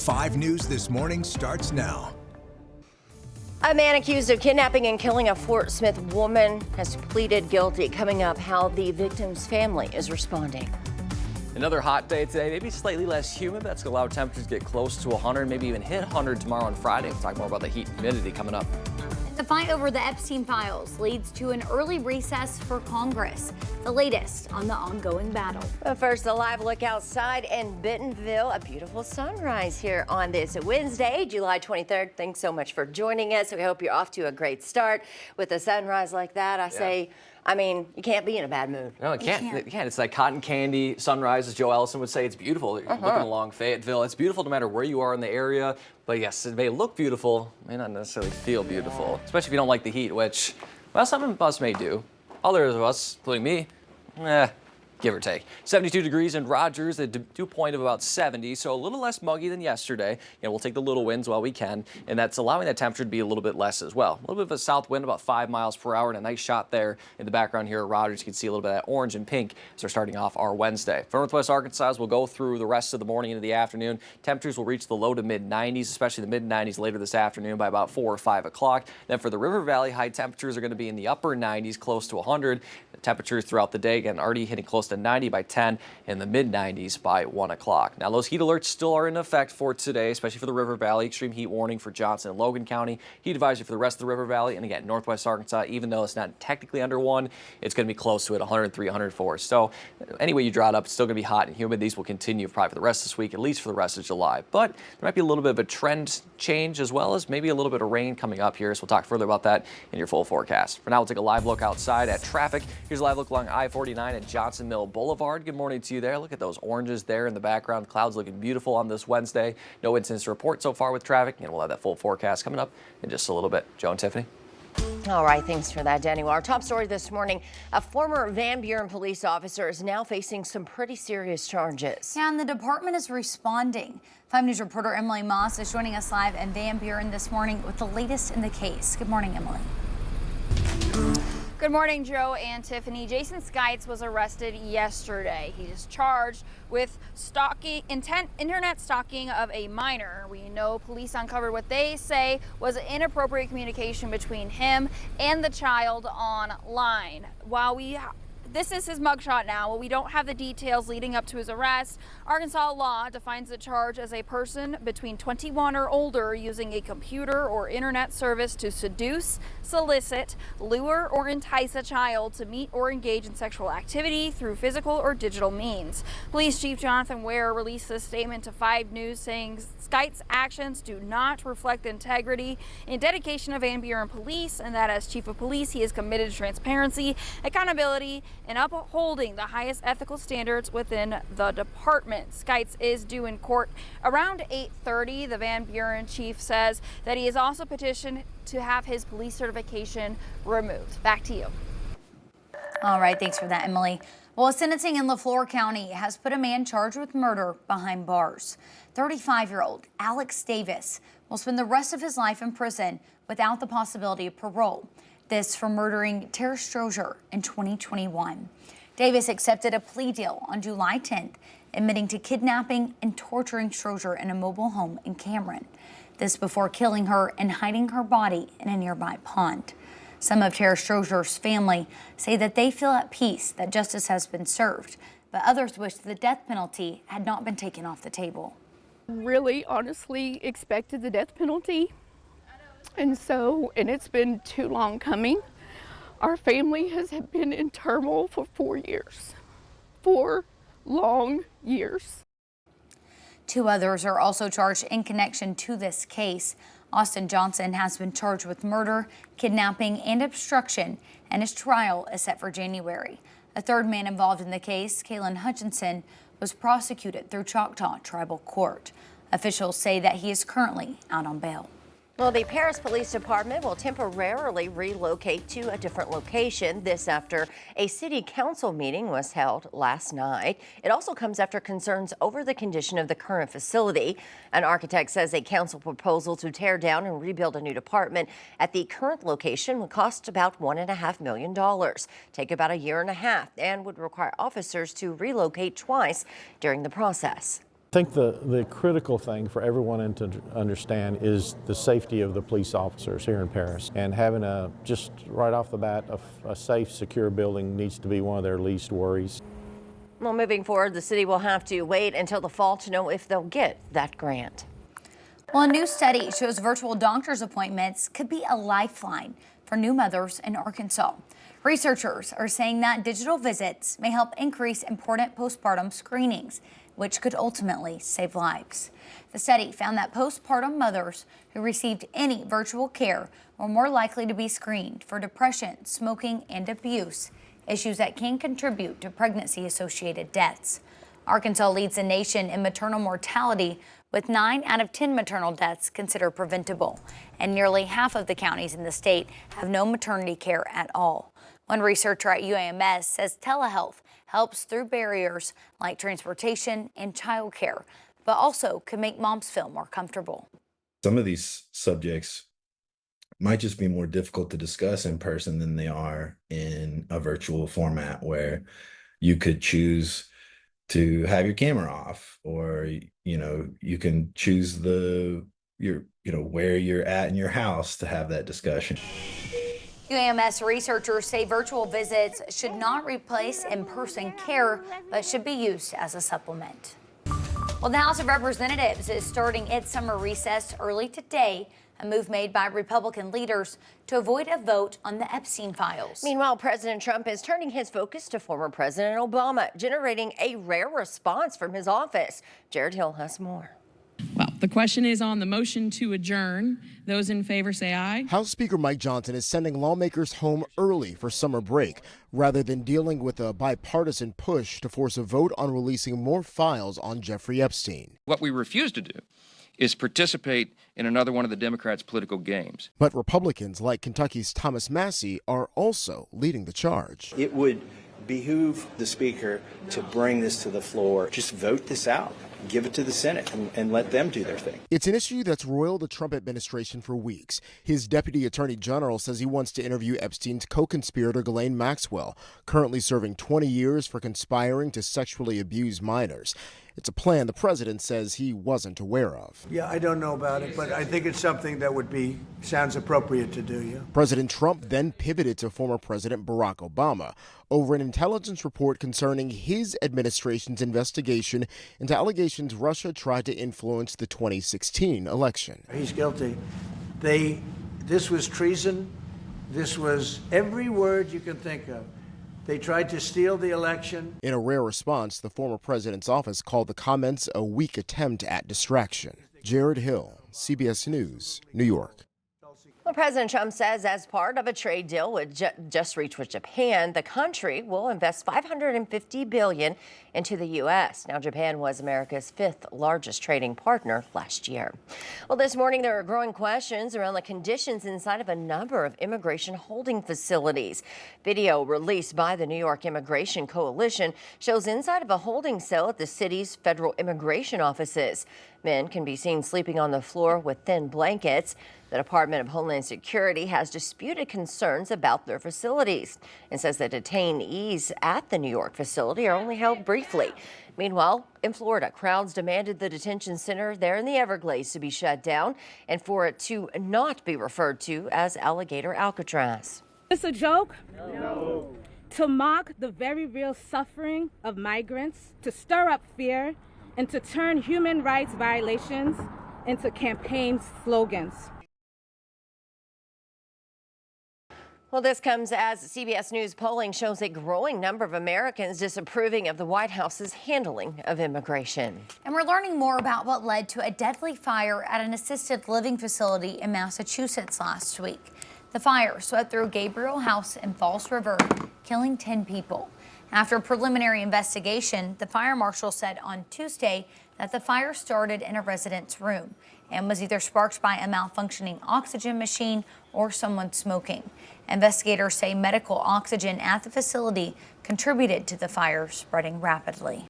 5 News This Morning starts now. A man accused of kidnapping and killing a Fort Smith woman has pleaded guilty. Coming up, how the victim's family is responding. Another hot day today, maybe slightly less humid. That's going to allow temperatures to get close to 100, maybe even hit 100 tomorrow and Friday. We'll talk more about the heat and humidity coming up. The fight over the Epstein files leads to an early recess for Congress. The latest on the ongoing battle. But first, a live look outside in Bentonville. A beautiful sunrise here on this Wednesday, July 23rd. Thanks so much for joining us. We hope you're off to a great start. With a sunrise like that, I mean, you can't be in a bad mood. No, it can't. It can't. It's like cotton candy sunrise, as Joe Ellison would say. It's beautiful. Looking along Fayetteville. It's beautiful no matter where you are in the area. But yes, it may look beautiful, may not necessarily feel beautiful, especially if you don't like the heat, which, well, some of us may do. Others of us, including me, give or take. 72 degrees in Rogers, a dew point of about 70, so a little less muggy than yesterday. We'll take the little winds while we can, and that's allowing that temperature to be a little bit less as well. A little bit of a south wind, about 5 miles per hour, and a nice shot there in the background here at Rogers. You can see a little bit of that orange and pink as we're starting off our Wednesday. For Northwest Arkansas, we'll go through the rest of the morning into the afternoon. Temperatures will reach the low to mid 90s, especially the mid 90s later this afternoon by about 4 or 5 o'clock. Then for the River Valley, high temperatures are going to be in the upper 90s, close to 100. The temperatures throughout the day, again, already hitting close to 90 by 10 and the mid 90s by 1 o'clock. Now, those heat alerts still are in effect for today, especially for the River Valley. Extreme heat warning for Johnson and Logan County. Heat advisory for the rest of the River Valley. And again, Northwest Arkansas, even though it's not technically under 1, it's going to be close to it, 103, 104. So anyway you draw it up, it's still going to be hot and humid. These will continue probably for the rest of this week, at least for the rest of July. But there might be a little bit of a trend change as well as maybe a little bit of rain coming up here. So we'll talk further about that in your full forecast. For now, we'll take a live look outside at traffic. Here's a live look along I-49 at Johnson Mill Boulevard. Good morning to you there. Look at those oranges there in the background. Clouds looking beautiful on this Wednesday. No incidents to report so far with traffic, and we'll have that full forecast coming up in just a little bit. Joe and Tiffany. All right, thanks for that, Danny. Well, our top story this morning, a former Van Buren police officer is now facing some pretty serious charges. Yeah, and the department is responding. 5 News reporter Emily Moss is joining us live in Van Buren this morning with the latest in the case. Good morning, Emily. Good morning, Joe and Tiffany. Jason Scites was arrested yesterday. He is charged with internet stalking of a minor. We know police uncovered what they say was inappropriate communication between him and the child online. This is his mugshot now. While we don't have the details leading up to his arrest, Arkansas law defines the charge as a person between 21 or older using a computer or internet service to seduce, solicit, lure, or entice a child to meet or engage in sexual activity through physical or digital means. Police Chief Jonathan Ware released a statement to 5 News saying Scites' actions do not reflect the integrity and dedication of Van Buren Police, and that as Chief of Police, he is committed to transparency, accountability, and upholding the highest ethical standards within the department. Scites is due in court around 8:30. The Van Buren chief says that he has also petitioned to have his police certification removed. Back to you. All right, thanks for that, Emily. Well, sentencing in LaFleur County has put a man charged with murder behind bars. 35-year-old Alex Davis will spend the rest of his life in prison without the possibility of parole. This for murdering Tara Strozier in 2021. Davis accepted a plea deal on July 10th, admitting to kidnapping and torturing Strozier in a mobile home in Cameron. This before killing her and hiding her body in a nearby pond. Some of Tara Strozier's family say that they feel at peace that justice has been served, but others wish the death penalty had not been taken off the table. Really, honestly expected the death penalty. And it's been too long coming. Our family has been in turmoil for 4 years. 4 long years. 2 others are also charged in connection to this case. Austin Johnson has been charged with murder, kidnapping, and obstruction, and his trial is set for January. A 3rd man involved in the case, Kalen Hutchinson, was prosecuted through Choctaw Tribal Court. Officials say that he is currently out on bail. Well, the Paris Police Department will temporarily relocate to a different location. This after a city council meeting was held last night. It also comes after concerns over the condition of the current facility. An architect says a council proposal to tear down and rebuild a new department at the current location would cost about $1.5 million, take about a year and a half, and would require officers to relocate twice during the process. I think the critical thing for everyone to understand is the safety of the police officers here in Paris. And having just right off the bat, a safe, secure building needs to be one of their least worries. Well, moving forward, the city will have to wait until the fall to know if they'll get that grant. Well, a new study shows virtual doctor's appointments could be a lifeline for new mothers in Arkansas. Researchers are saying that digital visits may help increase important postpartum screenings, which could ultimately save lives. The study found that postpartum mothers who received any virtual care were more likely to be screened for depression, smoking, and abuse, issues that can contribute to pregnancy-associated deaths. Arkansas leads the nation in maternal mortality, with 9 out of 10 maternal deaths considered preventable, and nearly half of the counties in the state have no maternity care at all. One researcher at UAMS says telehealth helps through barriers like transportation and childcare, but also can make moms feel more comfortable. Some of these subjects might just be more difficult to discuss in person than they are in a virtual format, where you could choose to have your camera off, or you can choose where you're at in your house to have that discussion. UAMS researchers say virtual visits should not replace in-person care, but should be used as a supplement. Well, the House of Representatives is starting its summer recess early today, a move made by Republican leaders to avoid a vote on the Epstein files. Meanwhile, President Trump is turning his focus to former President Obama, generating a rare response from his office. Jared Hill has more. Well, the question is on the motion to adjourn. Those in favor say aye. House Speaker Mike Johnson is sending lawmakers home early for summer break, rather than dealing with a bipartisan push to force a vote on releasing more files on Jeffrey Epstein. What we refuse to do is participate in another one of the Democrats' political games. But Republicans like Kentucky's Thomas Massie are also leading the charge. It would behoove the Speaker to bring this to the floor. Just vote this out. Give it to the Senate and let them do their thing. It's an issue that's roiled the Trump administration for weeks. His deputy attorney general says he wants to interview Epstein's co-conspirator Ghislaine Maxwell, currently serving 20 years for conspiring to sexually abuse minors. It's a plan the president says he wasn't aware of. Yeah, I don't know about it, but I think it's something that sounds appropriate to do, yeah. President Trump then pivoted to former President Barack Obama over an intelligence report concerning his administration's investigation into allegations Russia tried to influence the 2016 election. He's guilty. This was treason. This was every word you can think of. They tried to steal the election. In a rare response, the former president's office called the comments a weak attempt at distraction. Jared Hill, CBS News, New York. Well, President Trump says as part of a trade deal just reached with Japan, the country will invest $550 billion into the U.S. Now, Japan was America's 5th largest trading partner last year. Well, this morning there are growing questions around the conditions inside of a number of immigration holding facilities. Video released by the New York Immigration Coalition shows inside of a holding cell at the city's federal immigration offices. Men can be seen sleeping on the floor with thin blankets. The Department of Homeland Security has disputed concerns about their facilities and says that detainees at the New York facility are only held briefly. Meanwhile, in Florida, crowds demanded the detention center there in the Everglades to be shut down and for it to not be referred to as Alligator Alcatraz. It's a joke? No. To mock the very real suffering of migrants, to stir up fear, and to turn human rights violations into campaign slogans. Well, this comes as CBS News polling shows a growing number of Americans disapproving of the White House's handling of immigration. And we're learning more about what led to a deadly fire at an assisted living facility in Massachusetts last week. The fire swept through Gabriel House in Falls River, killing 10 people. After a preliminary investigation, the fire marshal said on Tuesday that the fire started in a resident's room and was either sparked by a malfunctioning oxygen machine or someone smoking. Investigators say medical oxygen at the facility contributed to the fire spreading rapidly.